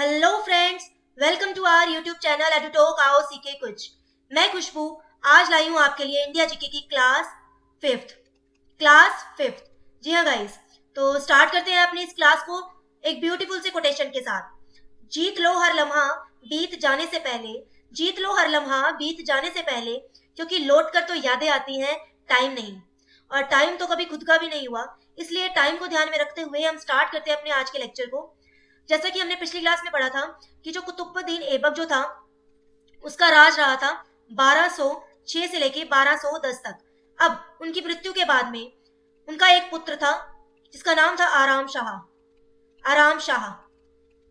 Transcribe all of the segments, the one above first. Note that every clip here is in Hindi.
Hello friends, welcome to our YouTube channel Edutalk आओ सीखे कुछ। मैं खुशबू आज लाई हूँ आपके लिए इंडिया जीके की क्लास फिफ्थ। जी हाँ गाइस, तो स्टार्ट करते हैं अपनी इस क्लास को एक ब्यूटीफुल से कोटेशन के साथ। जीत लो हर लम्हा बीत जाने से पहले, जीत लो हर लम्हा बीत जाने से पहले, क्योंकि लौट कर तो यादें आती हैं, टाइम नहीं। और टाइम तो कभी खुद का भी नहीं हुआ, इसलिए टाइम को ध्यान में रखते हुए हम स्टार्ट करते हैं अपने आज के लेक्चर को। जैसा कि हमने पिछली क्लास में पढ़ा था कि जो कुतुबुद्दीन ऐबक जो था उसका राज रहा था 1206 से लेके 1210 तक। अब उनकी मृत्यु के बाद में उनका एक पुत्र था जिसका नाम था आराम शाह।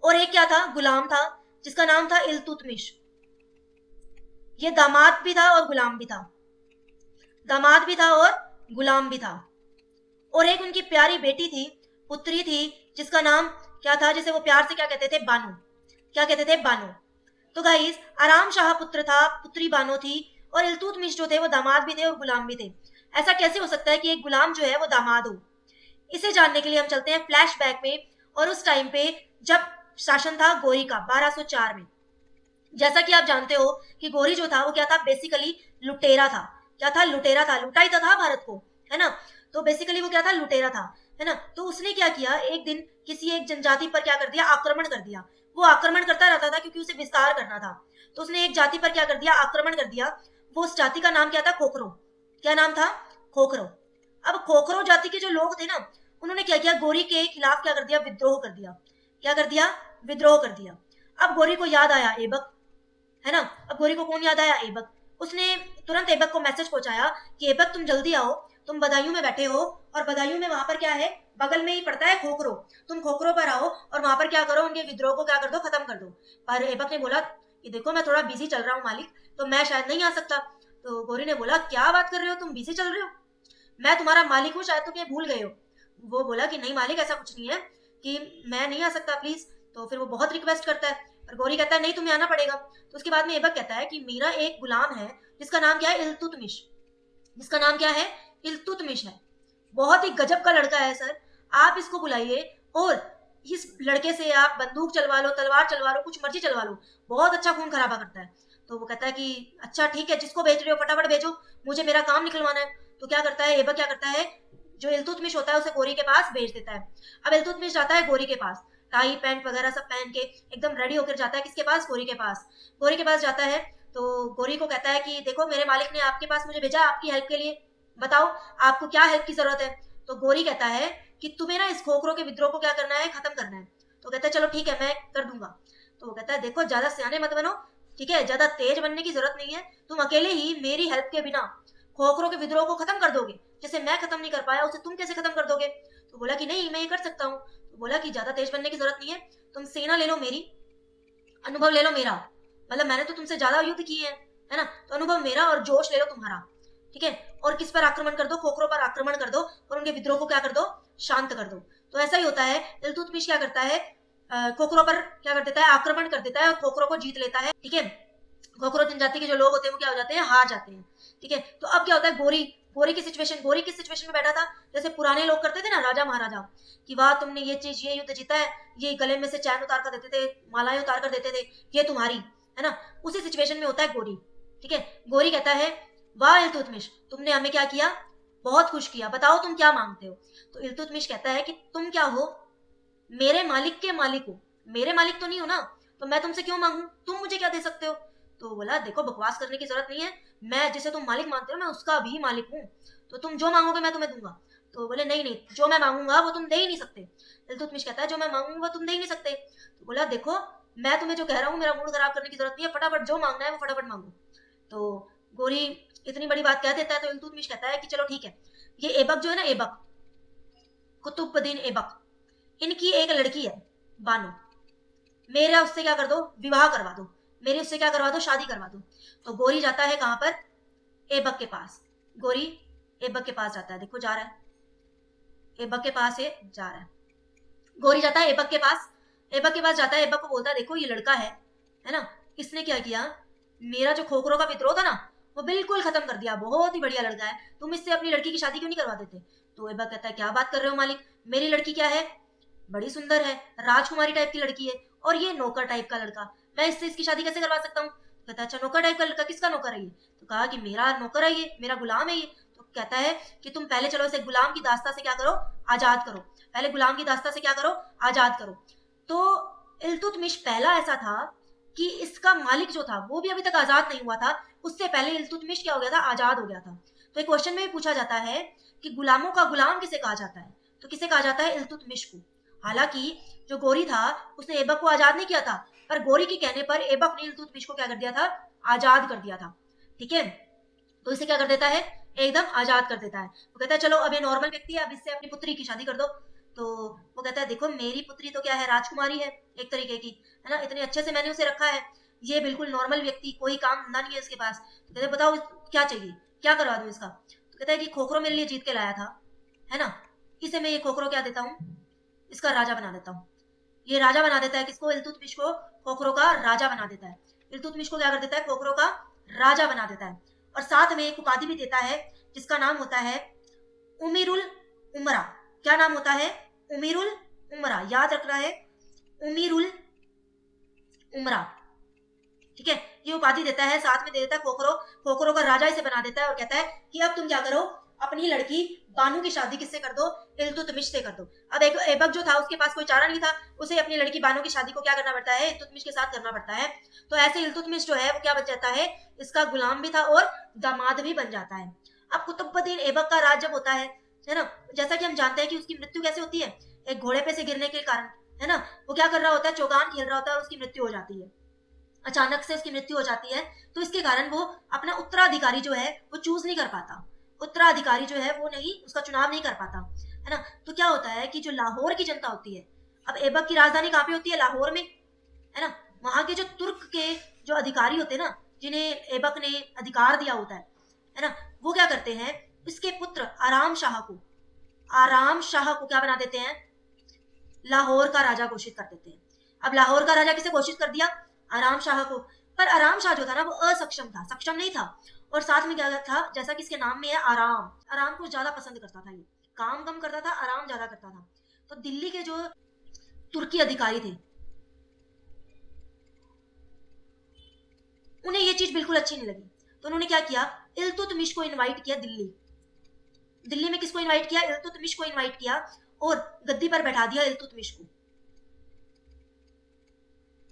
और एक क्या था, गुलाम था जिसका नाम था इल्तुतमिश। ये दामाद भी था और गुलाम भी था, दामाद भी था और गुलाम भी था। और एक उनकी प्यारी बेटी थी, पुत्री थी, जिसका नाम क्या था, जिसे वो प्यार से क्या कहते थे, बानो। क्या कहते थे, बानो। तो गाइस, आराम शाह पुत्र था, पुत्री बानो थी, और इल्तुतमिश जो थे वो दामाद भी थे और गुलाम भी थे। ऐसा कैसे हो सकता है कि एक गुलाम जो है वो दामाद हो? इसे जानने के लिए हम चलते हैं फ्लैशबैक में, और उस टाइम पे जब शासन था गौरी का 1204 में। जैसा कि आप जानते हो कि गौरी जो था वो क्या था, बेसिकली लुटेरा था। क्या था, लुटेरा था, लुटा ही तो था भारत को, है ना। तो बेसिकली वो क्या था, लुटेरा था, है ना। तो उसने क्या किया, एक दिन किसी एक जनजाति पर क्या कर दिया, आक्रमण कर दिया। वो आक्रमण करता रहता था क्योंकि उसे विस्तार करना था। तो उसने एक जाति पर क्या कर दिया, आक्रमण कर दिया। वो उस जाति का नाम क्या था, खोखरो। क्या नाम था, खोखरो। अब खोखरो जाति के जो लोग थे ना, उन्होंने क्या किया, गौरी के खिलाफ क्या कर दिया, विद्रोह कर दिया। क्या कर दिया, विद्रोह कर दिया। अब गौरी को याद आया ऐबक, है ना। अब गौरी को कौन याद आया, ऐबक। उसने तुरंत ऐबक को मैसेज पहुंचाया कि ऐबक तुम जल्दी आओ, तुम बदायूं में बैठे हो, और बदायूं में वहां पर क्या है, बगल में ही पड़ता है खोखरो। तुम खोखरो पर आओ और वहां पर क्या करो, उनके विद्रोह को क्या कर दो, खत्म कर दो। पर ऐबक ने बोला कि देखो मैं थोड़ा बिजी चल रहा हूँ मालिक, तो मैं शायद नहीं आ सकता। तो गौरी ने बोला क्या बात कर रहे हो, तुम बिजी चल रहे हो, मैं तुम्हारा मालिक हूँ, शायद तुम ये भूल गए हो। वो बोला कि नहीं मालिक, ऐसा कुछ नहीं है, कि मैं नहीं आ सकता प्लीज। तो फिर वो बहुत रिक्वेस्ट करता है, पर गौरी कहता है नहीं तुम्हें आना पड़ेगा। तो उसके बाद में ऐबक कहता है कि मेरा एक गुलाम है जिसका नाम क्या है, इल्तुतमिश। जिसका नाम क्या है, इल्तुतमिश है। बहुत ही गजब का लड़का है सर, आप इसको बुलाइए और इस लड़के से आप बंदूक चलवा लो, तलवार चलवा लो, कुछ मर्जी चलवा लो, बहुत अच्छा खून खराबा करता है। तो वो कहता है कि अच्छा ठीक है, जिसको भेज रहे हो फटाफट भेजो, मुझे मेरा काम निकलवाना है। तो क्या करता है ऐबक, क्या करता है, जो इल्तुतमिश होता है उसे गौरी के पास भेज देता है। अब इल्तुतमिश जाता है गौरी के पास, टाई पैंट वगैरह सब पहन के एकदम रेडी होकर जाता है, किसके पास, गौरी के पास। गौरी के पास जाता है तो गौरी को कहता है कि देखो मेरे मालिक ने आपके पास मुझे भेजा आपकी हेल्प के लिए, बताओ आपको क्या हेल्प की जरूरत है। तो गौरी कहता है कि तुम्हें ना इस खोखरों के विद्रोह को क्या करना है, खत्म करना है। तो कहता है चलो ठीक है मैं कर दूंगा। तो वो कहता है देखो ज्यादा सियाने मत बनो, ठीक है, ज्यादा तेज बनने की जरूरत नहीं है, तुम अकेले ही मेरी हेल्प के बिना खोखरों के विद्रोह को खत्म कर दोगे, जैसे मैं खत्म नहीं कर पाया उसे तुम कैसे खत्म कर दोगे। तो बोला कि नहीं मैं ये कर सकता हूँ। तो बोला कि ज्यादा तेज बनने की जरूरत नहीं है, तुम सेना ले लो मेरी, अनुभव ले लो मेरा, मतलब मैंने तो तुमसे ज्यादा युद्ध किए हैं, है ना। तो अनुभव मेरा और जोश ले लो तुम्हारा, ठीक है। और किस पर आक्रमण कर दो, खोखरों पर आक्रमण कर दो, और उनके विद्रोह को क्या कर दो, शांत कर दो। तो ऐसा ही होता है, इल्तुतमिश क्या करता है, खोखरों पर क्या कर देता है, आक्रमण कर देता है और खोखरों को जीत लेता है, ठीक है। खोखरो जनजाति के जो लोग होते हैं वो क्या हो जाते हैं, हार जाते हैं, ठीक है। तो अब क्या होता है, गोरी गोरी की सिचुएशन, गोरी किस सिचुएशन में बैठा था, जैसे पुराने लोग करते थे ना, राजा महाराजा, कि वाह तुमने ये चीज, ये युद्ध जीता है, ये गले में से चैन उतार कर देते थे, मालाएं उतार कर देते थे, ये तुम्हारी, है ना। उसी सिचुएशन में होता है गोरी, ठीक है। गोरी कहता है वाह इल्तुतमिश, तुमने हमें क्या किया, बहुत खुश किया, बताओ तुम क्या मांगते हो। तो इल्तुतमिश कहता है कि तुम क्या हो, मेरे मालिक के मालिक हो, मेरे मालिक तो नहीं हो ना, तो मैं तुमसे क्यों मांगू, तुम मुझे क्या दे सकते हो। तो बोला देखो बकवास करने की जरूरत नहीं है, मैं जिसे तुम मालिक मानते हो मैं उसका भी मालिक हूँ, तो तुम जो मांगोगे मैं तुम्हें दूंगा। तो बोले नहीं नहीं, जो मैं मांगूंगा वो तुम दे ही नहीं सकते। इल्तुतमिश कहता है जो मैं मांगूंगा तुम दे ही नहीं सकते। तो बोला देखो मैं तुम्हें जो कह रहा हूँ, मेरा मूड खराब करने की जरूरत नहीं है, फटाफट जो मांगना है वो फटाफट मांगो। तो गोरी इतनी बड़ी बात कह देता है, तो इल्तुतमिश कहता है कि चलो ठीक है, ये ऐबक जो है ना, ऐबक कुतुबुद्दीन ऐबक, इनकी एक लड़की है बानो, मेरा उससे क्या कर दो, विवाह करवा दो, मेरी उससे क्या करवा दो, शादी करवा दो। तो गोरी जाता है कहाँ पर, ऐबक के पास। गोरी ऐबक के पास जाता है, देखो जा रहा है, ऐबक के पास है, जा रहा है। गोरी जाता है ऐबक के पास, ऐबक के पास जाता है, ऐबक को बोलता है देखो ये लड़का है ना, इसने क्या किया, मेरा जो खोखरों का विद्रोह था ना वो बिल्कुल खत्म कर दिया, बहुत ही बढ़िया लड़का है, तुम इससे अपनी लड़की की शादी क्यों नहीं करवा देते। तो ऐबक कहता है क्या बात कर रहे हो मालिक, मेरी लड़की क्या है, बड़ी सुंदर है, राजकुमारी टाइप की लड़की है, और ये नौकर टाइप का लड़का, मैं इससे इसकी शादी कैसे करवा सकता हूँ? कहता है अच्छा नौकर टाइप का लड़का, किसका नौकर है ये? तो कहा कि मेरा नौकर है ये, मेरा गुलाम है ये। तो कहता है कि तुम पहले चलो इसे गुलाम की दास्ता से क्या करो, आजाद करो, पहले गुलाम की दास्ता से क्या करो, आजाद करो। तो इल्तुतमिश पहला ऐसा था कि इसका मालिक जो था वो भी अभी तक आजाद नहीं हुआ था, उससे पहले इल्तुतमिश क्या हो गया था, आजाद हो गया था। तो एक क्वेश्चन में भी पूछा जाता है कि गुलामों का गुलाम किसे कहा जाता है, तो किसे कहा जाता है, इल्तुतमिश को। हालांकि जो गोरी था उसने ऐबक को आजाद नहीं किया था, पर गोरी के कहने पर ऐबक ने इल्तुतमिश को क्या कर दिया था, आजाद कर दिया था। ठीक है, तो इसे क्या कर देता है, एकदम आजाद कर देता है। वो कहता है चलो अब ये नॉर्मल व्यक्ति है, अब इससे अपनी पुत्री की शादी कर दो। तो वो कहता है देखो मेरी पुत्री तो क्या है, राजकुमारी है एक तरीके की, है ना, इतने अच्छे से मैंने उसे रखा है, ये बिल्कुल नॉर्मल व्यक्ति, कोई काम धंधा नहीं है इसके पास। तो कहते बताओ क्या चाहिए, क्या करवा दूं इसका? तो कहता है कि खोखरो मेरे लिए जीत के लाया था, है ना, इसे मैं ये खोखरो क्या देता हूँ, इसका राजा बना देता हूँ। ये राजा बना देता है किसको, इल्तुतमिश को खोखरो का राजा बना देता है। इल्तुतमिश को क्या कर देता है, खोखरो का राजा बना देता है। और साथ में एक उपाधि भी देता है जिसका नाम होता है उमीरुल उमरा। क्या नाम होता है, उमीरुल उमरा, याद रखना है, उमीरुल उमरा। ठीक है, ये उपाधि देता है, साथ में दे देता है खोखरो, खोखरो का राजा इसे बना देता है और कहता है कि अब तुम क्या करो, अपनी लड़की बानू की शादी किससे कर दो, इल्तुतमिश से कर दो। अब एक ऐबक जो था उसके पास कोई चारा नहीं था, उसे अपनी लड़की बानू की शादी को क्या करना पड़ता है, इल्तुतमिश के साथ करना पड़ता है। तो ऐसे इल्तुतमिश जो है वो क्या बन जाता है, इसका गुलाम भी था और दामाद भी बन जाता है। अब कुतुबुद्दीन ऐबक का राज जब होता है ना, जैसा कि हम जानते हैं कि उसकी मृत्यु कैसे होती है, एक घोड़े पे से गिरने के कारण, है ना, वो क्या कर रहा होता है, चौगान खेल रहा होता है और उसकी मृत्यु हो जाती है, अचानक से उसकी मृत्यु हो जाती है। तो इसके कारण वो अपना उत्तराधिकारी जो है वो चूज नहीं कर पाता, उत्तराधिकारी जो है वो नहीं, उसका चुनाव नहीं कर पाता, है ना। तो क्या होता है कि जो लाहौर की जनता होती है, अब ऐबक की राजधानी कहाँ पे होती है, लाहौर में, है ना, वहां के जो तुर्क के जो अधिकारी होते हैं ना, जिन्हें ऐबक ने अधिकार दिया होता है ना, वो क्या करते हैं, इसके पुत्र आराम शाह को, आराम शाह को क्या बना देते हैं, लाहौर का राजा घोषित कर देते हैं। अब लाहौर का राजा किसे घोषित कर दिया, आराम शाह को। पर आराम शाह जो था ना वो असक्षम था, सक्षम नहीं था, और साथ में क्या था, जैसा कि इसके नाम में है आराम, आराम को ज्यादा पसंद करता था, ये काम कम करता था, आराम ज्यादा करता था। तो दिल्ली के जो तुर्की अधिकारी थे उन्हें ये चीज बिल्कुल अच्छी नहीं लगी, तो उन्होंने क्या किया, इल्तुतमिश को इनवाइट किया दिल्ली। दिल्ली में किसको इनवाइट किया, इल्तुतमिश को इनवाइट किया और गद्दी पर बैठा दिया इल्तुतमिश को,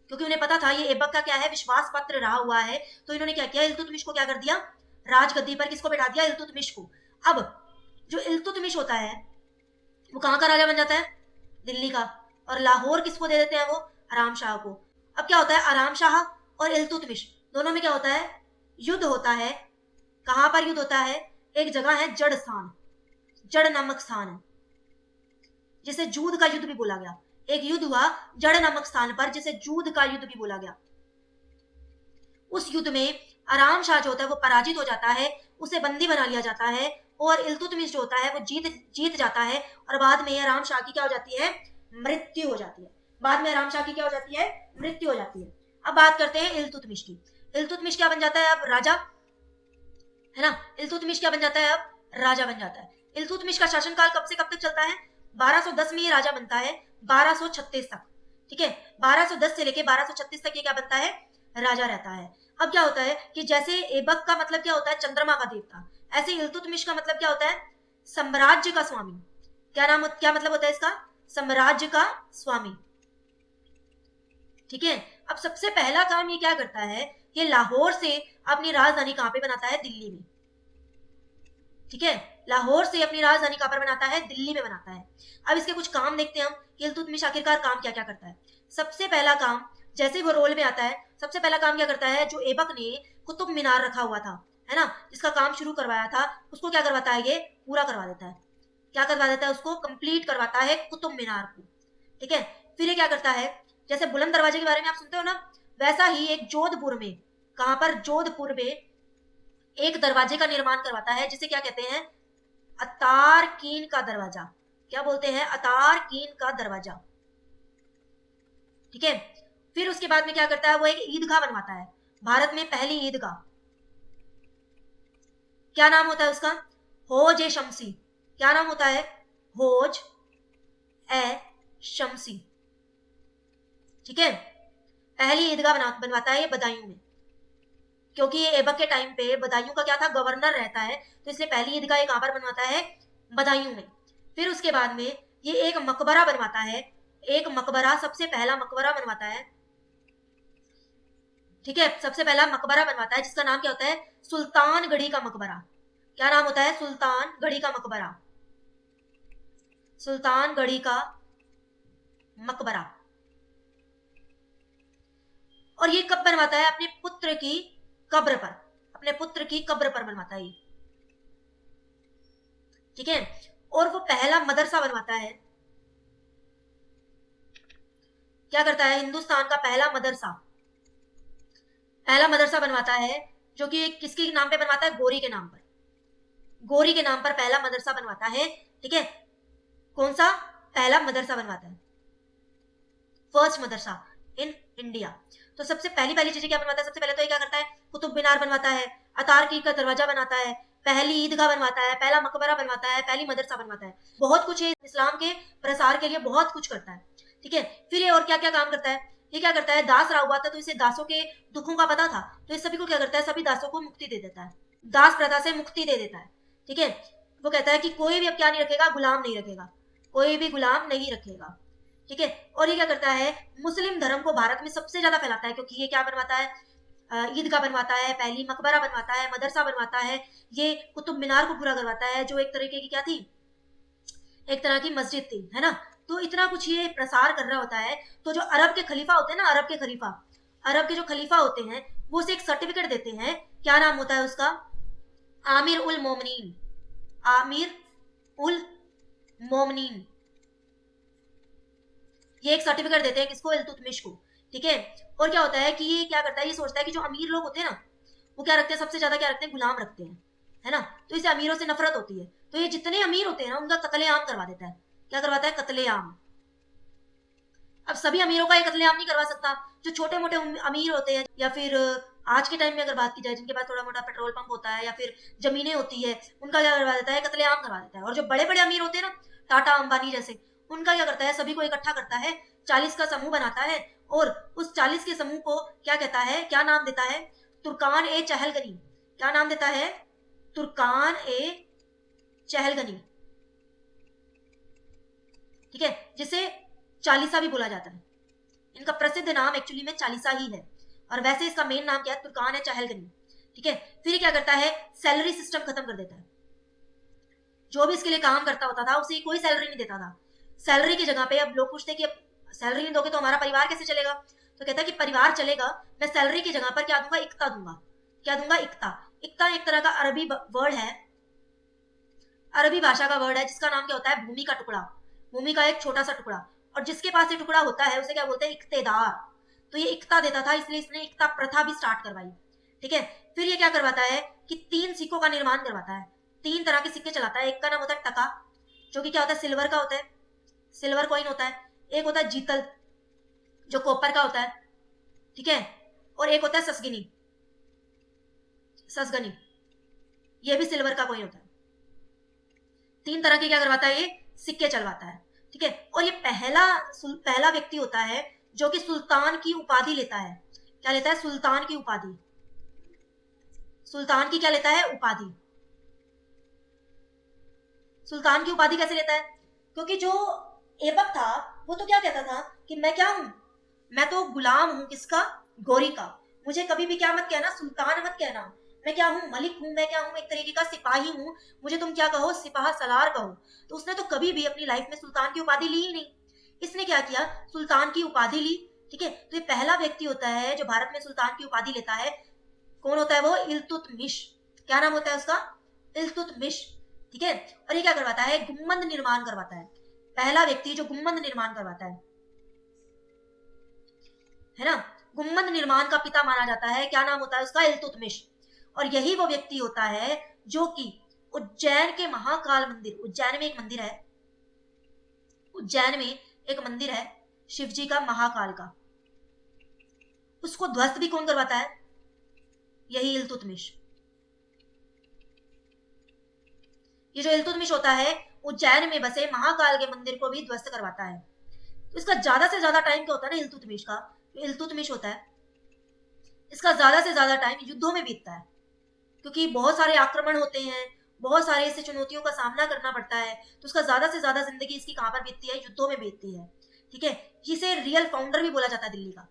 क्योंकि उन्हें पता था ये ऐबक का क्या है, विश्वास पत्र रहा हुआ है। तो इन्होंने क्या किया, इल्तुतमिश को क्या कर दिया, राजगद्दी पर किसको बैठा दिया, इल्तुतमिश को। अब जो इल्तुतमिश होता है वो कहाँ का राजा बन जाता है, दिल्ली का, और लाहौर किसको दे देते हैं वो, आराम शाह को। अब क्या होता है, आराम शाह और इल्तुतमिश दोनों में क्या होता है, युद्ध होता है। कहाँ पर युद्ध होता है, एक जगह है जड़ स्थान, जड़ नामक स्थान है जिसे जूद का युद्ध भी बोला गया। एक युद्ध हुआ जड़ नामक स्थान पर जिसे जूद का युद्ध भी बोला गया। उस युद्ध में आराम शाह जो होता है वो पराजित हो जाता है, उसे बंदी बना लिया जाता है, और इल्तुतमिश जो होता है वो जीत जाता है, और बाद में आराम शाह की क्या हो जाती है, मृत्यु हो जाती है। बाद में आराम शाह की क्या हो जाती है, मृत्यु हो जाती है। अब बात करते हैं इल्तुतमिश की। इल्तुतमिश क्या बन जाता है, अब राजा, है ना, इल्तुतमिश क्या बन जाता है, अब राजा बन जाता है। इल्तुतमिश का शासनकाल कब से कब तक चलता है, 1210 में ये राजा बनता है 1236 तक। ठीक है, 1210 से लेके 1236 तक ये क्या बनता है, राजा रहता है। अब क्या होता है कि जैसे ऐबक का मतलब क्या होता है, चंद्रमा का देवता, ऐसे इल्तुतमिश का मतलब क्या होता है, साम्राज्य का स्वामी। क्या मतलब होता है इसका, साम्राज्य का स्वामी। ठीक है, अब सबसे पहला काम ये क्या करता है, ये लाहौर से अपनी राजधानी कहां पे बनाता है, दिल्ली में। ठीक है, लाहौर से अपनी राजधानी कहां पर बनाता है, दिल्ली में बनाता है। अब इसके कुछ काम देखते हैं हम कि इल्तुतमिश आखिरकार काम क्या क्या करता है। सबसे पहला काम, जैसे वो रोल में आता है, सबसे पहला काम क्या करता है, जो ऐबक ने कुतुब मीनार रखा हुआ था, है ना, जिसका काम शुरू करवाया था, उसको क्या करवाता है, ये पूरा करवा देता है। क्या करवा देता है, उसको कंप्लीट करवाता है कुतुब मीनार को। ठीक है, फिर ये क्या करता है, जैसे बुलंद दरवाजे के बारे में आप सुनते हो ना, वैसा ही एक जोधपुर में, कहां पर, जोधपुर में एक दरवाजे का निर्माण करवाता है जिसे क्या कहते हैं, अतारकीन का दरवाजा। क्या बोलते हैं, अतारकीन का दरवाजा। ठीक है, फिर उसके बाद में क्या करता है, वो एक ईदगाह बनवाता है, भारत में पहली ईदगाह। क्या नाम होता है उसका, होज ए शमसी। क्या नाम होता है, होज ए शमसी। ठीक है, पहली ईदगाह बनवाता है ये बदायूं में, क्योंकि ये ऐबक के टाइम पे बदायूं का क्या था, गवर्नर रहता है, तो इसलिए पहली ईदगाह कहाँ पर बनवाता है, बदायूं में। फिर उसके बाद में ये एक मकबरा बनवाता है, एक मकबरा, सबसे पहला मकबरा बनवाता है, ठीक है, सबसे पहला मकबरा बनवाता है जिसका नाम क्या होता है, सुल्तानगढ़ी का मकबरा। क्या नाम होता है, सुल्तानगढ़ी का मकबरा, सुल्तानगढ़ी का मकबरा। और ये कब बनवाता है, अपने पुत्र की कब्र पर, अपने पुत्र की कब्र पर बनवाता है, ठीक है। और वो पहला मदरसा बनवाता है, क्या करता है, हिंदुस्तान का पहला मदरसा, पहला मदरसा बनवाता है, जो कि किसके नाम पे बनवाता है, गोरी के नाम पर, गोरी के नाम पर पहला मदरसा बनवाता है, ठीक है। कौन सा पहला मदरसा बनवाता है, फर्स्ट मदरसा इन इंडिया। तो सबसे पहली चीजें क्या बनवाता है, सबसे पहले तो ये क्या करता है, कुतुब मीनार बनवाता है, अतार की का दरवाजा बनाता है, पहली ईदगाह बनवाता है, पहला मकबरा बनवाता है, पहली मदरसा बनवाता है, बहुत कुछ है इस्लाम के प्रसार के लिए, बहुत कुछ करता है, ठीक है। फिर ये और क्या क्या काम करता है, ये क्या करता है, दास रहा हुआ था तो इसे दासों के दुखों का पता था, तो इस सभी को क्या करता है, सभी दासों को मुक्ति दे देता है, दास प्रथा से मुक्ति दे देता है, ठीक है। वो कहता है कि कोई भी अब क्या नहीं रखेगा, गुलाम नहीं रखेगा, कोई भी गुलाम नहीं रखेगा, ठीक है। और ये क्या करता है, मुस्लिम धर्म को भारत में सबसे ज्यादा फैलाता है, क्योंकि ये क्या बनवाता है, ईदगाह बनवाता है, पहली मकबरा बनवाता है, मदरसा बनवाता है, ये कुतुब मीनार को पूरा करवाता है, जो एक तरीके की क्या थी, एक तरह की मस्जिद थी, है ना। तो इतना कुछ ये प्रसार कर रहा होता है। तो जो अरब के खलीफा होते हैं ना, अरब के खलीफा, अरब के जो खलीफा होते हैं, वो उसे एक सर्टिफिकेट देते हैं, क्या नाम होता है उसका, आमिर उल मोमिनीन, आमिर उल मोमिनीन, ये एक सर्टिफिकेट देते हैं किसको, इल्तुतमिश को, ठीक है। और क्या होता है कि ये क्या करता है, ये सोचता है कि जो अमीर लोग होते हैं ना, वो क्या रखते हैं, सबसे ज्यादा क्या रखते हैं, गुलाम रखते हैं, है ना। तो इसे अमीरों से नफरत होती है, तो ये जितने अमीर होते हैं ना, उनका कत्लेआम करवा देता है। क्या करवाता है, कत्लेआम। अब सभी अमीरों का ये कत्लेआम नहीं करवा सकता, जो छोटे मोटे अमीर होते हैं, या फिर आज के टाइम में अगर बात की जाए, जिनके पास थोड़ा मोटा पेट्रोल पंप होता है या फिर जमीनें होती है, उनका क्या करवा देता है, कत्लेआम करवा देता है। और जो बड़े बड़े अमीर होते हैं ना, टाटा अंबानी जैसे, उनका क्या करता है, सभी को इकट्ठा करता है, 40 का समूह बनाता है, और उस 40 के समूह को क्या कहता है, क्या नाम देता है, तुर्कान ए चहलगनी। क्या नाम देता है, तुर्कान ए चहलगनी, ठीक है, जिसे चालीसा भी बोला जाता है। इनका प्रसिद्ध नाम एक्चुअली में चालीसा ही है, और वैसे इसका मेन नाम क्या है, तुर्कान ए चहलगनी, ठीक है। फिर ये क्या करता है, सैलरी सिस्टम खत्म कर देता है, जो भी इसके लिए काम करता होता था उसे कोई सैलरी नहीं देता था। सैलरी की जगह पे अब लोग पूछते कि अब सैलरी नहीं दोगे तो हमारा परिवार कैसे चलेगा, तो कहता है कि परिवार चलेगा, मैं सैलरी की जगह पर क्या दूंगा, इक्ता दूंगा। क्या दूंगा, इक्ता। इक्ता एक तरह का अरबी वर्ड है, अरबी भाषा का वर्ड है, जिसका नाम क्या होता है, भूमि का टुकड़ा, भूमि का एक छोटा सा टुकड़ा, और जिसके पास ये टुकड़ा होता है उसे क्या बोलते हैं, इक्तेदार। तो ये इक्ता देता था, इसलिए इसने इक्ता प्रथा भी स्टार्ट करवाई, ठीक है। फिर ये क्या करवाता है कि 3 सिक्कों का निर्माण करवाता है, 3 तरह के सिक्के चलाता है। एक का नाम होता है टका, जो कि क्या होता है, सिल्वर का होता है, सिल्वर कॉइन होता है। एक होता है जीतल, जो कॉपर का होता है, ठीक है। और एक होता है ससगिनी, ससगनी, ये भी सिल्वर का कॉइन होता है। 3 तरह के क्या करवाता है, ये सिक्के चलवाता है, ठीक है। और ये पहला व्यक्ति होता है जो कि सुल्तान की उपाधि लेता है। क्या लेता है, सुल्तान की उपाधि, सुल्तान की क्या लेता है, उपाधि। सुल्तान की उपाधि कैसे लेता है, क्योंकि जो ऐबक था वो तो क्या कहता था कि मैं क्या हूं, मैं तो गुलाम हूं, किसका, गोरी का, मुझे कभी भी क्या मत कहना, सुल्तान मत कहना, मैं क्या हूं, मलिक हूं, मैं क्या हूं, एक तरीके का सिपाही हूं, मुझे तुम क्या कहो, सिपाह सलार कहो। तो उसने तो कभी भी अपनी लाइफ में सुल्तान की उपाधि ली ही नहीं। इसने क्या किया, सुल्तान की उपाधि ली, ठीक है। तो ये पहला व्यक्ति होता है जो भारत में सुल्तान की उपाधि लेता है। कौन होता है वो, इल्तुतमिश। क्या नाम होता है उसका, इल्तुतमिश, ठीक है। और ये क्या करवाता है, गुम्बद निर्माण करवाता है, पहला व्यक्ति जो गुम्बद निर्माण करवाता है ना। गुम्बद निर्माण का पिता माना जाता है, क्या नाम होता है उसका, इल्तुतमिश। और यही वो व्यक्ति होता है जो कि उज्जैन के महाकाल मंदिर, उज्जैन में एक मंदिर है, उज्जैन में एक मंदिर है शिव जी का, महाकाल का, उसको ध्वस्त भी कौन करवाता है, यही इल्तुतमिश। ये जो इल्तुतमिश होता है, उज्जैन में बसे महाकाल के मंदिर को भी ध्वस्त करवाता है। तो इसका ज्यादा से ज्यादा टाइम क्या होता है ना इल्तुतमिश का, जो इल्तुतमिश होता है इसका ज्यादा से ज्यादा टाइम युद्धों में बीतता है, क्योंकि बहुत सारे आक्रमण होते हैं, बहुत सारे ऐसे चुनौतियों का सामना करना पड़ता है, तो उसका ज्यादा से ज्यादा जिंदगी इसकी कहाँ पर बीतती है, युद्धों में बीतती है। ठीक है, इसे रियल फाउंडर भी बोला जाता है दिल्ली का,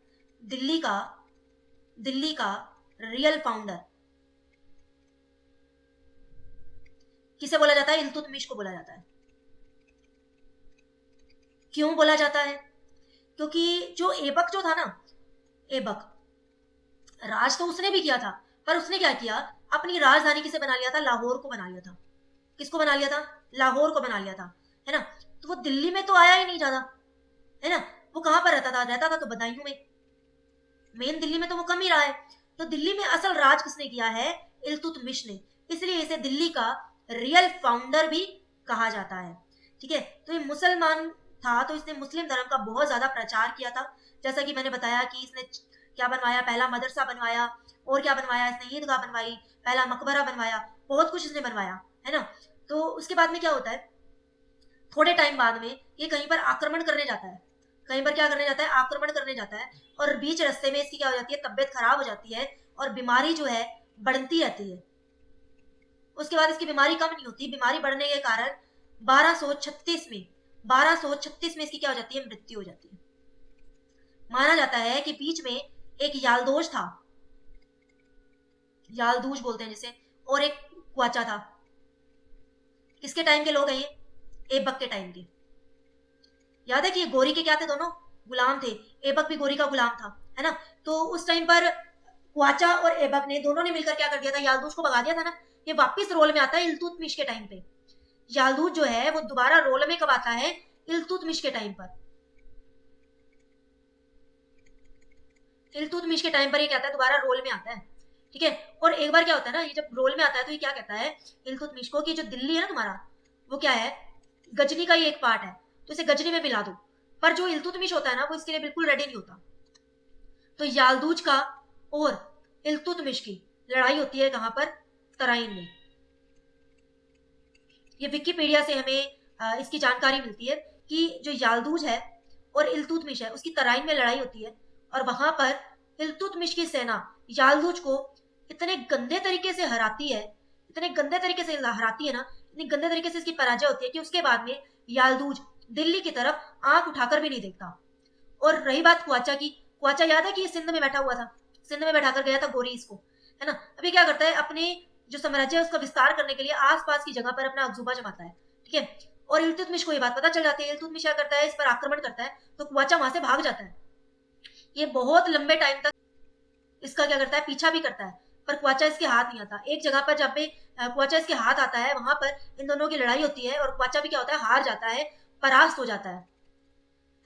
दिल्ली का रियल फाउंडर किसे बोला जाता है, इल्तुतमिश को बोला जाता है। क्यों बोला जाता है, क्योंकि जो ऐबक जो था ना, ऐबक राज तो उसने भी किया था, पर उसने क्या किया, अपनी राजधानी किसे बना लिया था, लाहौर को बना लिया था। किसको बना लिया था, लाहौर को बना लिया था, है ना। तो वो दिल्ली में तो आया ही नहीं ज्यादा, है ना। वो कहाँ पर रहता था तो बदायूं में, मेन दिल्ली में तो वो कम ही रहा है। तो दिल्ली में असल राज किसने किया है, इल्तुतमिश ने, इसलिए इसे दिल्ली का रियल फाउंडर भी कहा जाता है। ठीक है, तो ये मुसलमान था, तो इसने मुस्लिम धर्म का बहुत ज्यादा प्रचार किया था। जैसा कि मैंने बताया कि इसने क्या बनवाया, पहला मदरसा बनवाया, और क्या बनवाया इसने, ईदगाह बनवाई, पहला मकबरा बनवाया, बहुत कुछ इसने बनवाया, है ना। तो उसके बाद में क्या होता है, थोड़े टाइम बाद में ये कहीं पर आक्रमण करने जाता है, कहीं पर क्या करने जाता है, आक्रमण करने जाता है, और बीच रास्ते में इसकी क्या हो जाती है, तबियत खराब हो जाती है, और बीमारी जो है बढ़ती रहती है। उसके बाद इसकी बीमारी कम नहीं होती, बीमारी बढ़ने के कारण 1236 में इसकी क्या हो जाती है, मृत्यु हो जाती है। माना जाता है कि बीच में एक यालदोज था, यालदूज बोलते हैं जिसे, और एक क्वाचा था। किसके टाइम के लोग हैं ये, ऐबक के टाइम के। याद है कि ये गोरी के क्या थे, दोनों गुलाम थे, ऐबक भी गोरी का गुलाम था, है ना। तो उस टाइम पर क्वाचा और ऐबक ने दोनों ने मिलकर क्या कर दिया था, यालदूज को भगा दिया था ना। ये वापस रोल में आता है इल्तुतमिश के टाइम पे। यालदूज जो है वो दोबारा रोल में कब आता है, इल्तुतमिश के टाइम पर। इल्तुतमिश के टाइम पर ये कहता है दोबारा रोल में आता है। ठीक है, और एक बार क्या होता है ना, ये जब रोल में आता है तो ये क्या कहता है इल्तुतमिश को कि जो दिल्ली है ना तुम्हारा, वो क्या है, गजनी का ही एक पार्ट है, तो इसे गजनी में मिला दो। पर जो इल्तुतमिश होता है ना, वो इसके लिए बिल्कुल रेडी नहीं होता। तो यालदूज का और इल्तुतमिश की लड़ाई होती है कहां पर, तराइन में। ये विकिपीडिया से हमें इसकी जानकारी मिलती है कि जो यालदूज है और इल्तुतमिश है, उसकी तराइन में लड़ाई होती है, और वहां पर इल्तुतमिश की सेना यालदूज को इतने गंदे तरीके से हराती है, इतने गंदे तरीके से हराती है ना, इतनी गंदे तरीके से इसकी पराजय होती है कि उसके बाद में यालदूज दिल्ली की तरफ आंख उठाकर भी नहीं देखता। और रही बात क्वाचा की, क्वाचा याद है कि ये सिंध में बैठा हुआ था, सिंध में बैठाकर गया था गोरी इसको, है ना। अभी क्या करता है, अपने जो साम्राज्य है उसका विस्तार करने के लिए आसपास की जगह पर अपना अकजूबा जमाता है। ठीक है, और इल्तुतमिश को ये बात पता चल जाती है, इल्तुतमिश क्या करता है, इस पर आक्रमण करता है, तो क्वाचा वहां से भाग जाता है। ये बहुत लंबे टाइम तक इसका क्या करता है, पीछा भी करता है, पर क्वाचा इसके हाथ नहीं आता। एक जगह पर जब भी क्वाचा इसके हाथ आता है, वहां पर इन दोनों की लड़ाई होती है, और क्वाचा भी क्या होता है, हार जाता है, परास्त हो जाता है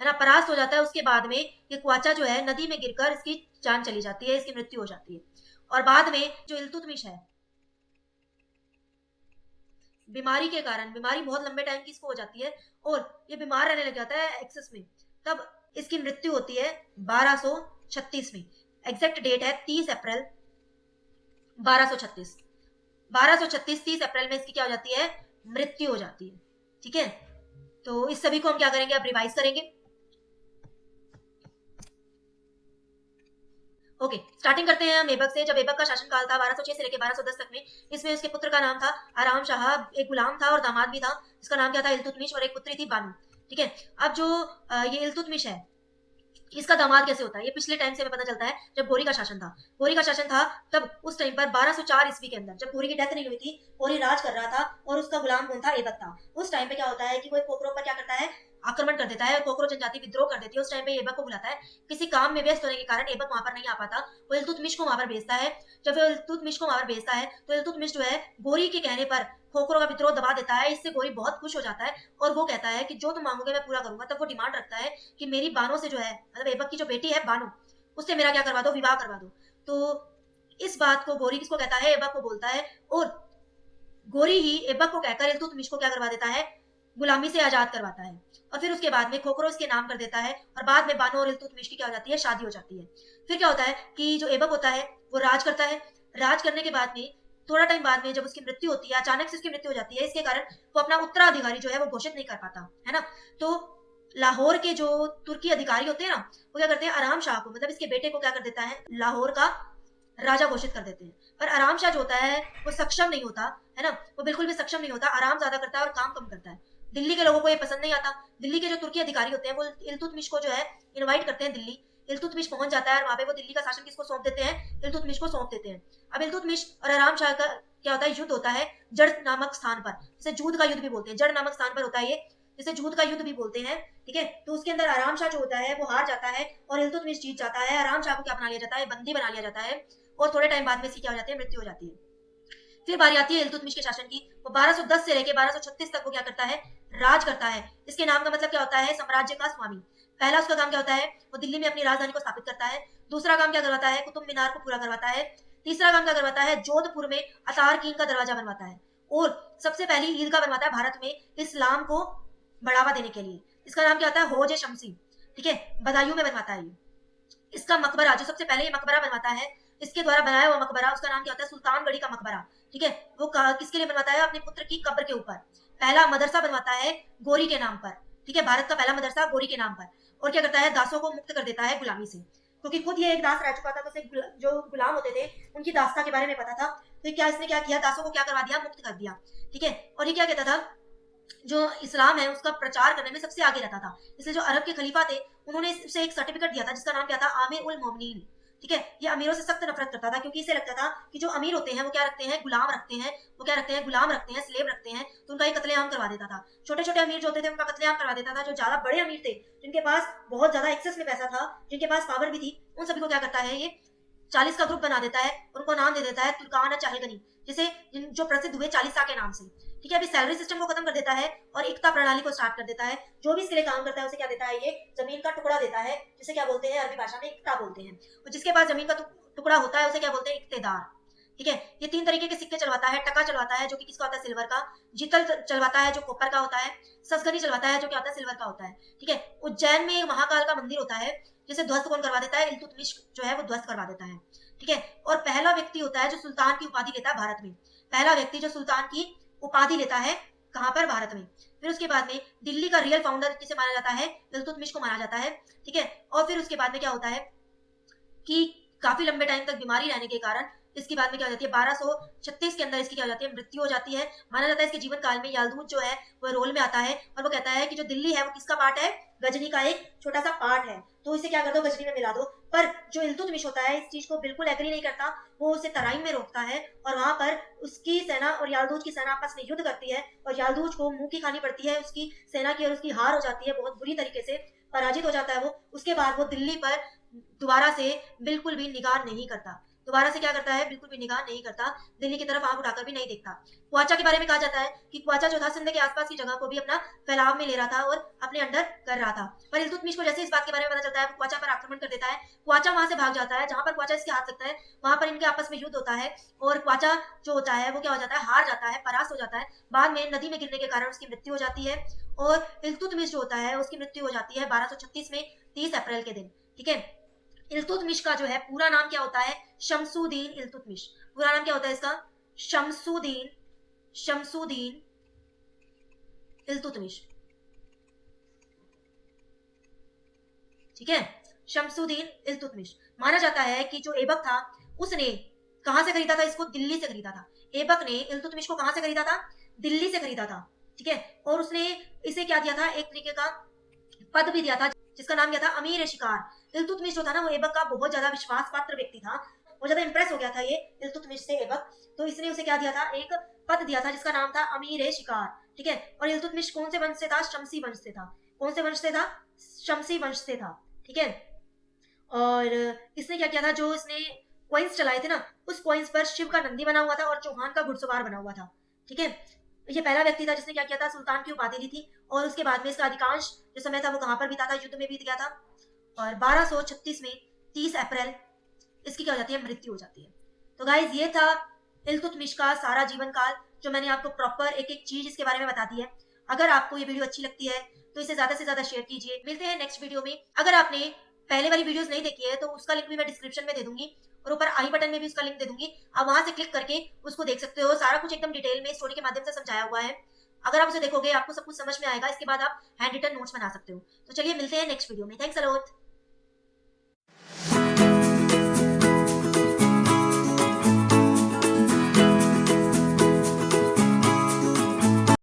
ना, परास्त हो जाता है। उसके बाद में ये क्वाचा जो है नदी में गिरकर इसकी जान चली जाती है, इसकी मृत्यु हो जाती है। और बाद में जो इल्तुतमिश है, बीमारी के कारण, बीमारी बहुत लंबे टाइम की इसको हो जाती है, और ये बीमार रहने लग जाता है एक्सेस में, तब इसकी मृत्यु होती है 1236 में। एग्जैक्ट डेट है 30 अप्रैल 1236। 1236 30 अप्रैल में इसकी क्या हो जाती है, मृत्यु हो जाती है। ठीक है, तो इस सभी को हम क्या करेंगे, अब रिवाइज करेंगे। ओके, स्टार्टिंग करते हैं हम ऐबक से। जब ऐबक का शासनकाल था 1206 से लेकर 1210 तक में, इसमें उसके पुत्र का नाम था आराम शाह, एक गुलाम था और दामाद भी था, जिसका नाम क्या था, इल्तुतमिश, और एक पुत्री थी बानू। ठीक है, अब जो ये इल्तुतमिश है, इसका दामाद कैसे होता है, ये पिछले टाइम से हमें पता चलता है, जब गोरी का शासन था। गोरी का शासन था तब उस टाइम पर 1204 ईस्वी के अंदर, जब गोरी की डेथ नहीं हुई थी, गोरी राज कर रहा था, और उसका गुलाम कौन था, ऐबक था। उस टाइम पे क्या होता है कि वो एक कोकरों पर क्या करता है, आक्रमण कर देता है, कोकरो जनजाति विद्रोह कर देती है। उस टाइम पे ऐबक को बुलाता है, किसी काम में व्यस्त होने के कारण ऐबक वहां पर नहीं आ पाता, वो इल्तुतमिश को वहां पर भेजता है। जब वो इल्तुतमिश को वहां पर भेजता है, तो इल्तुतमिश जो है गोरी के कहने पर खोखरों का विद्रोह दबा देता है। इससे गोरी बहुत खुश हो जाता है, और वो कहता है कि जो तुम मांगोगे मैं पूरा करूंगा। तब वो डिमांड रखता है कि मेरी बानो से जो है, मतलब ऐबक की जो बेटी है बानो, उससे मेरा क्या करवा दो, विवाह करवा दो। तो इस बात को गोरी किसको कहता है, ऐबक को बोलता है, और गोरी ही ऐबक को कहकर इल्तुतमिश को क्या करवा देता है, गुलामी से आजाद करवाता है। और फिर उसके बाद में खोखरो इसके नाम कर देता है, और बाद में बानो और इल्तुतमिश की क्या हो जाती है, शादी हो जाती है। फिर क्या होता है कि जो ऐबक होता है वो राज करता है। राज करने के बाद में थोड़ा टाइम बाद में जब उसकी मृत्यु होती है, अचानक से उसकी मृत्यु हो जाती है, इसके कारण वो अपना उत्तराधिकारी जो है वो घोषित नहीं कर पाता, है ना। तो लाहौर के जो तुर्की अधिकारी होते हैं ना, वो क्या करते हैं, आराम शाह को, मतलब इसके बेटे को क्या कर देता है, लाहौर का राजा घोषित कर देते हैं। पर आराम शाह जो होता है वो सक्षम नहीं होता है ना, वो बिल्कुल भी सक्षम नहीं होता, आराम ज्यादा करता है और काम कम करता है। दिल्ली के लोगों को ये पसंद नहीं आता। दिल्ली के जो तुर्की अधिकारी होते हैं वो इल्तुतमिश को जो है इनवाइट करते हैं दिल्ली। इल्तुतमिश पहुंच जाता है और वहां पे वो दिल्ली का शासन किसको सौंप देते हैं, इल्तुतमिश को सौंप देते हैं। अब इल्तुतमिश और आराम शाह का क्या होता है, युद्ध होता है जड़ नामक स्थान पर, जिसे जूद का युद्ध भी बोलते हैं, जड़ नामक स्थान पर होता है ये, जिसे जूद का युद्ध भी बोलते हैं। ठीक है, तो उसके अंदर आराम शाह जो होता है वो हार जाता है और इल्तुतमिश जीत जाता है। आराम शाह को क्या बना लिया जाता है, बंदी बना लिया जाता है और थोड़े टाइम बाद में इसकी क्या हो जाती है, मृत्यु हो जाती है। फिर बारी आती है इल्तुतमिश के शासन की। वो 1210 से लेकर 1236 तक वो क्या करता है, राज करता है। इसके नाम का मतलब क्या होता है, साम्राज्य का स्वामी। पहला उसका काम क्या होता है, वो दिल्ली में अपनी राजधानी को स्थापित करता है। दूसरा काम क्या करवाता है, कुतुब मीनार को पूरा करवाता है। तीसरा काम क्या करवाता है, जोधपुर में अतार कीन का दरवाजा बनवाता है। और सबसे पहली ईदगाह बनवाता है भारत में इस्लाम को बढ़ावा देने के लिए। इसका नाम क्या होता है, हौज शमसी। ठीक है, बदायूं में बनवाता है। इसका मकबरा जो सबसे पहले ये मकबरा बनवाता है, इसके द्वारा बनाया हुआ मकबरा, उसका नाम क्या होता है, सुल्तानगढ़ी का मकबरा। ठीक है, वो किसके लिए बनवाता है, अपने पुत्र की कब्र के ऊपर। पहला मदरसा बनवाता है गोरी के नाम पर। ठीक है, भारत का पहला मदरसा गोरी के नाम पर। और क्या करता है, दासों को मुक्त कर देता है गुलामी से, क्योंकि खुद ये एक दास रह चुका था, तो उसे जो गुलाम होते थे उनकी दास्ता के बारे में पता था। तो क्या इसने क्या किया, दासों को क्या करवा दिया, मुक्त कर दिया। ठीक है, और ये क्या कहता था, जो इस्लाम है उसका प्रचार करने में सबसे आगे रहता था। इसलिए जो अरब के खलीफा थे उन्होंने इसे एक सर्टिफिकेट दिया था जिसका नाम क्या था, आमिर उल मोमिनीन। ठीक है, ये अमीरों से सख्त नफरत करता था, क्योंकि इसे लगता था कि जो अमीर होते हैं वो क्या रखते हैं, गुलाम रखते हैं। वो क्या रखते हैं, गुलाम रखते हैं, स्लेव रखते हैं। तो उनका ये कत्लेआम करवा देता था। छोटे छोटे अमीर जो होते थे उनका कत्लेआम करवा देता था। जो ज्यादा बड़े अमीर थे, जिनके पास बहुत ज्यादा एक्सेस में पैसा था, जिनके पास पावर भी थी, उन सभी को क्या करता है, ये 40 का ग्रुप बना देता है। उनको नाम दे देता है तुर्कान चहलगनी, जिसे जो प्रसिद्ध हुए 40 के नाम से। ठीक है, अभी सैलरी सिस्टम को खत्म कर देता है और एकता प्रणाली को स्टार्ट कर देता है। जो भी इसके लिए काम करता है उसे क्या देता है, ये जमीन का टुकड़ा देता है, जिसे क्या बोलते हैं, अरबी भाषा में इक्ता बोलते हैं। और जिसके पास जमीन का टुकड़ा होता है उसे क्या बोलते हैं, इक्तेदार। ठीक है, ये 3 तरीके के सिक्के चलवाता है। टका चलवाता है जो कि किसका होता है, सिल्वर का। जीतल चलवाता है जो कॉपर का होता है। ससगनी चलवाता है जो क्या होता है, सिल्वर का होता है। ठीक है, उज्जैन में महाकाल का मंदिर होता है, जिसे ध्वस्त कौन करवा देता है, इल्तुतमिश जो है वो ध्वस्त करवा देता है। ठीक है, और पहला व्यक्ति होता है जो सुल्तान की उपाधि लेता है भारत में। पहला व्यक्ति जो सुल्तान की उपाधि लेता है, कहां पर, भारत में। फिर उसके बाद में दिल्ली का रियल फाउंडर किसे माना जाता है, इल्तुतमिश को माना जाता है। ठीक है, और फिर उसके बाद में क्या होता है कि काफी लंबे टाइम तक बीमारी रहने के कारण इसकी बाद में क्या हो जाती है, 1236 के अंदर इसकी क्या हो जाती है, मृत्यु हो जाती है। माना जाता है इसके जीवन काल में यालदूत जो है वो रोल में आता है और वो कहता है कि जो दिल्ली है वो किसका पार्ट है, गजनी का एक छोटा सा पार्ट है, तो इसे क्या कर दो, गजनी में मिला दो। पर जो इल्तुतमिश होता है इस चीज को बिल्कुल एग्री नहीं करता। वो उसे तराइन में रोकता है और वहां पर उसकी सेना और यालदूत की सेना आपस में युद्ध करती है और यालदूत को मुंह की खानी पड़ती है उसकी सेना की, और उसकी हार हो जाती है, बहुत बुरी तरीके से पराजित हो जाता है वो। उसके बाद वो दिल्ली पर दोबारा से बिल्कुल भी निगाह नहीं करता। दोबारा से क्या करता है, बिल्कुल भी निगाह नहीं करता, दिल्ली की तरफ आंख उठाकर भी नहीं देखता। क्वाचा के बारे में कहा जाता है कि क्वाचा जो था सिंध के आसपास की जगह को भी अपना फैलाव में ले रहा था और अपने अंडर कर रहा था। पर इल्तुतमिश को जैसे इस बात के बारे में पता चलता है, वो क्वाचा पर आक्रमण कर देता है। क्वाचा वहां से भाग जाता है, जहां पर क्वाचा इसके हाथ लगता है वहां पर इनके आपस में युद्ध होता है और क्वाचा जो होता है वो क्या हो जाता है, हार जाता है, परास्त हो जाता है। बाद में नदी में गिरने के कारण उसकी मृत्यु हो जाती है और इल्तुतमिश जो होता है उसकी मृत्यु हो जाती है 1236 में 30 अप्रैल के दिन। ठीक है, इल्तुतमिश का जो है पूरा नाम क्या होता है, शमसुद्दीन इल्तुतमिश। पूरा नाम क्या होता है इसका, शमसुद्दीन शमसुद्दीन इल्तुतमिश। ठीक है, शमसुद्दीन इल्तुतमिश। माना जाता है कि जो ऐबक था उसने कहां से खरीदा था इसको, दिल्ली से खरीदा था। ऐबक ने इल्तुतमिश को कहां से खरीदा था, दिल्ली से खरीदा था। ठीक है, और उसने इसे क्या दिया था, एक तरीके का पद भी दिया था जिसका नाम क्या था, अमीर शिकार। इल्तुतमिश जो था ना वो ऐबक का बहुत ज्यादा विश्वास पात्र व्यक्ति था। बहुत ज्यादा इंप्रेस हो गया था ये इल्तुतमिश से ऐबक, तो इसने उसे क्या दिया था, एक पद दिया था जिसका नाम था अमीर शिकार। ठीक है, और इल्तुतमिश कौन से वंश से था, शमसी वंश से था। कौन से वंश से था, शमसी वंश से था। ठीक है, और इसने क्या किया था, जो इसने कॉइन्स चलाए थे ना उस कॉइन्स पर शिव का नंदी बना हुआ था और चौहान का घुड़सवार बना हुआ था। ठीक है, ये पहला व्यक्ति था जिसने क्या किया था, सुल्तान की उपाधि ली थी। और उसके बाद में इसका अधिकांश जो समय था वो कहां पर बीता था, युद्ध में बीत गया था। और 1236 में 30 अप्रैल इसकी क्या हो जाती है, मृत्यु हो जाती है। तो गाइज ये था इल्तुतमिश का सारा जीवन काल, जो मैंने आपको प्रॉपर एक एक चीज इसके बारे में बता दी है। अगर आपको ये वीडियो अच्छी लगती है तो इसे ज्यादा से ज्यादा शेयर कीजिए। मिलते हैं नेक्स्ट वीडियो में। अगर आपने पहले वाली वीडियोस नहीं देखी है तो उसका लिंक भी मैं डिस्क्रिप्शन में दे दूंगी और ऊपर आई बटन में भी उसका लिंक दे दूंगी। आप वहां से क्लिक करके उसको देख सकते हो। सारा कुछ एकदम डिटेल में स्टोरी के माध्यम से समझाया हुआ है। अगर आप उसे देखोगे आपको सब कुछ समझ में आएगा, इसके बाद आप हैंड रिटन नोट्स बना सकते हो। तो चलिए मिलते हैं नेक्स्ट वीडियो में। Thanks a lot.